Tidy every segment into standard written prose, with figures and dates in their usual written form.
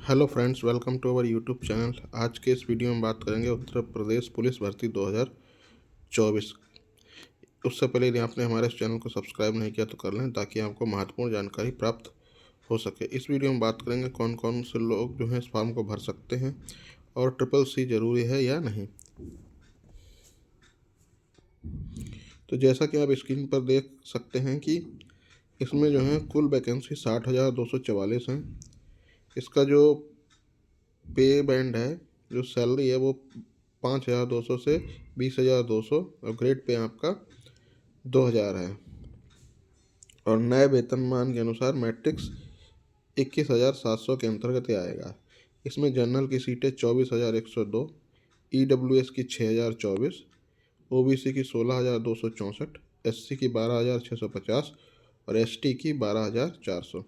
Hello friends, welcome to our YouTube channel. आज के इस वीडियो में बात करेंगे उत्तर प्रदेश पुलिस भर्ती 2024। उससे पहले यदि आपने हमारे इस चैनल को सब्सक्राइब नहीं किया तो कर लें ताकि आपको महत्वपूर्ण जानकारी प्राप्त हो सके। इस वीडियो में बात करेंगे कौन कौन से लोग जो हैं इस फॉर्म को भर सकते हैं और CCC ज़रूरी है या नहीं। तो जैसा कि आप स्क्रीन पर देख सकते हैं कि इसमें जो है कुल वैकेंसी 60,244 हैं। इसका जो पे बैंड है, जो सैलरी है वो 5,200 से 20,200 और ग्रेड पे आपका 2,000 है। और नए वेतनमान के अनुसार मैट्रिक्स 21,700 के अंतर्गत ही आएगा। इसमें जनरल की सीटें 24,102, EWS की 6,024, OBC की 16,264, SC की 12,650 और ST की 12,400।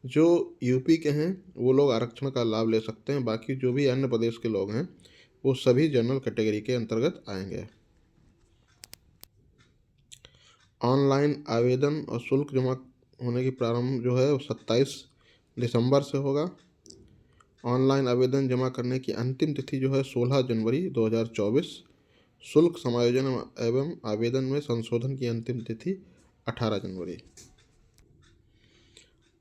जो यूपी के हैं वो लोग आरक्षण का लाभ ले सकते हैं। बाकी जो भी अन्य प्रदेश के लोग हैं वो सभी जनरल कैटेगरी के अंतर्गत आएंगे। ऑनलाइन आवेदन और शुल्क जमा होने की प्रारंभ जो है वो 27 दिसंबर से होगा। ऑनलाइन आवेदन जमा करने की अंतिम तिथि जो है 16 जनवरी 2024। शुल्क समायोजन एवं आवेदन में संशोधन की अंतिम तिथि 18 जनवरी।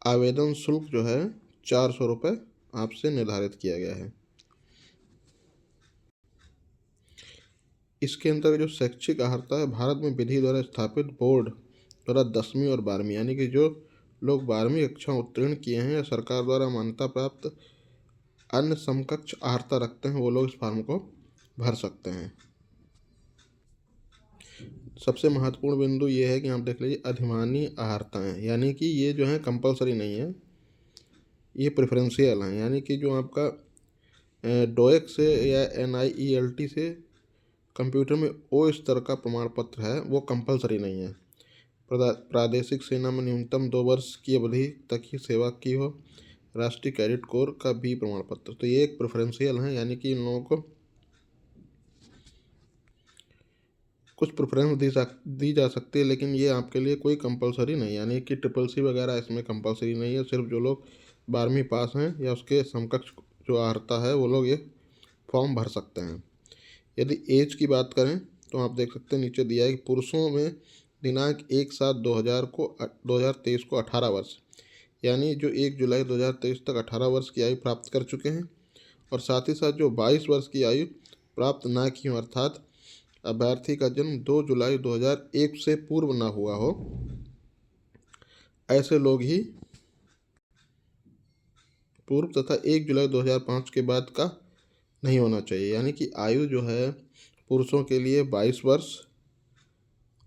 आवेदन शुल्क जो है 400 रुपये आपसे निर्धारित किया गया है। इसके अंतर्गत जो शैक्षिक अर्हता है, भारत में विधि द्वारा स्थापित बोर्ड द्वारा 10वीं और 12वीं यानी कि जो लोग 12वीं कक्षा उत्तीर्ण किए हैं या सरकार द्वारा मान्यता प्राप्त अन्य समकक्ष अर्हता रखते हैं वो लोग इस फॉर्म को भर सकते हैं। सबसे महत्वपूर्ण बिंदु ये है कि आप देख लीजिए अधिमानी अर्हताएँ, यानी कि ये जो है कंपलसरी नहीं है, ये प्रेफरेंशियल हैं। यानी कि जो आपका डोएक से या NIELT से कंप्यूटर में ओ स्तर का प्रमाण पत्र है वो कंपलसरी नहीं है। प्रादेशिक सेना में न्यूनतम 2 वर्ष की अवधि तक ही सेवा की हो, राष्ट्रीय कैडेट कोर का भी प्रमाण पत्र। तो ये एक प्रेफरेंशियल है, यानी कि इन लोगों को कुछ प्रेफरेंस दी जा सकती है, लेकिन ये आपके लिए कोई कंपलसरी नहीं, यानी कि CCC वगैरह इसमें कंपलसरी नहीं है। सिर्फ जो लोग 12वीं पास हैं या उसके समकक्ष जो अर्हता है वो लोग ये फॉर्म भर सकते हैं। यदि एज की बात करें तो आप देख सकते हैं नीचे दिया है कि पुरुषों में दिनांक 1/7/2023 को 18 वर्ष, यानी जो 1 जुलाई 2023 तक 18 वर्ष की आयु प्राप्त कर चुके हैं, और साथ ही साथ जो 22 वर्ष की आयु प्राप्त ना की हो, अर्थात अभ्यर्थी का जन्म 2 जुलाई 2001 से पूर्व ना हुआ हो, ऐसे लोग ही पूर्व तथा 1 जुलाई 2005 के बाद का नहीं होना चाहिए। यानी कि आयु जो है पुरुषों के लिए 22 वर्ष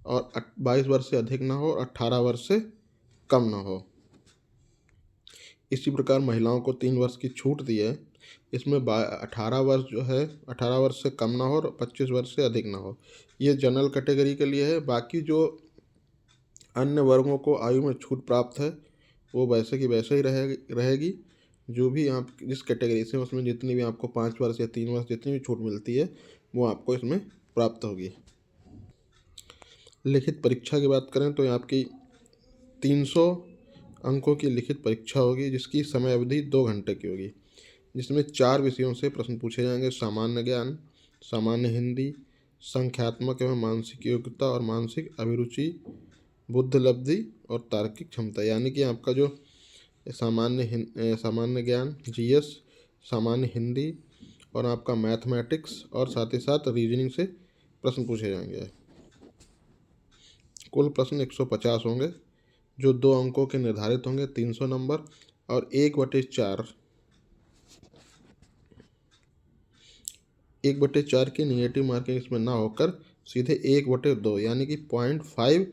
और 22 वर्ष से अधिक ना हो और 18 वर्ष से कम ना हो। इसी प्रकार महिलाओं को 3 वर्ष की छूट दी है। इसमें 18 वर्ष जो है 18 वर्ष से कम ना हो और 25 वर्ष से अधिक ना हो। ये जनरल कैटेगरी के लिए है। बाकी जो अन्य वर्गों को आयु में छूट प्राप्त है वो वैसे की वैसे ही रहेगी। जो भी आप जिस कैटेगरी से उसमें जितनी भी आपको 5 वर्ष या 3 वर्ष जितनी भी छूट मिलती है वो आपको इसमें प्राप्त होगी। लिखित परीक्षा की बात करें तो आपकी 300 अंकों की लिखित परीक्षा होगी, जिसकी समय अवधि 2 घंटे की होगी, जिसमें 4 विषयों से प्रश्न पूछे जाएंगे: सामान्य ज्ञान, सामान्य हिंदी, संख्यात्मक एवं मानसिक योग्यता और मानसिक अभिरुचि, बुद्धिलब्धि और तार्किक क्षमता। यानी कि आपका जो सामान्य ज्ञान GS, सामान्य हिंदी और आपका मैथमेटिक्स और साथ ही साथ रीजनिंग से प्रश्न पूछे जाएंगे। कुल प्रश्न 150 होंगे जो 2 अंकों के निर्धारित होंगे, 300 नंबर, और 1/4 की निगेटिव मार्किंग इसमें ना होकर सीधे 1/2 यानी कि 0.5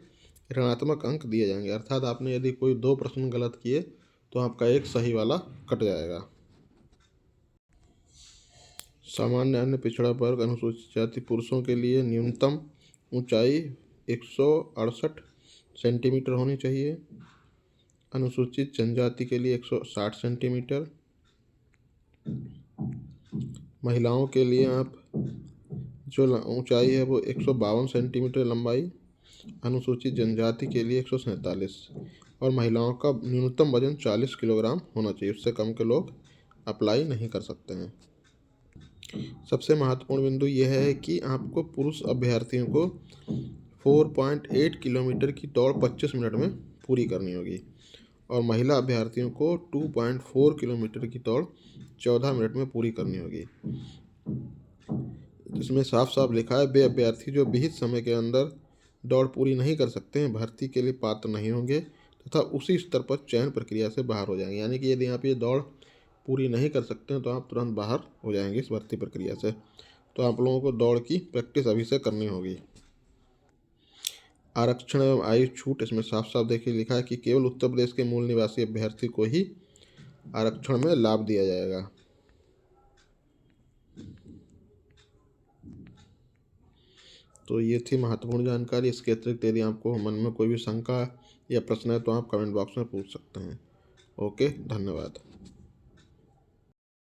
ऋणात्मक अंक दिए जाएंगे। अर्थात आपने यदि कोई 2 प्रश्न गलत किए तो आपका एक सही वाला कट जाएगा। सामान्य अन्य पिछड़ा वर्ग अनुसूचित जाति पुरुषों के लिए न्यूनतम ऊंचाई 168 सेंटीमीटर होनी चाहिए। अनुसूचित जनजाति के लिए 160 सेंटीमीटर। महिलाओं के लिए आप जो ऊंचाई है वो 152 सेंटीमीटर लंबाई। अनुसूचित जनजाति के लिए 147, और महिलाओं का न्यूनतम वजन 40 किलोग्राम होना चाहिए, उससे कम के लोग अप्लाई नहीं कर सकते हैं। सबसे महत्वपूर्ण बिंदु यह है कि आपको पुरुष अभ्यर्थियों को 4.8 किलोमीटर की दौड़ 25 मिनट में पूरी करनी होगी और महिला अभ्यर्थियों को 2.4 किलोमीटर की दौड़ 14 मिनट में पूरी करनी होगी। इसमें साफ साफ लिखा है वे अभ्यर्थी जो विहित समय के अंदर दौड़ पूरी नहीं कर सकते हैं भर्ती के लिए पात्र नहीं होंगे तथा उसी स्तर पर चयन प्रक्रिया से बाहर हो जाएंगे। यानी कि यदि आप ये दौड़ पूरी नहीं कर सकते हैं तो आप तुरंत बाहर हो जाएंगे इस भर्ती प्रक्रिया से। तो आप लोगों को दौड़ की प्रैक्टिस अभी से करनी होगी। आरक्षण एवं आयु छूट, इसमें साफ साफ देखिए लिखा है कि केवल उत्तर प्रदेश के मूल निवासी अभ्यर्थी को ही आरक्षण में लाभ दिया जाएगा। तो ये थी महत्वपूर्ण जानकारी। इसके अतिरिक्त यदि आपको मन में कोई भी शंका या प्रश्न है तो आप कमेंट बॉक्स में पूछ सकते हैं। ओके, धन्यवाद।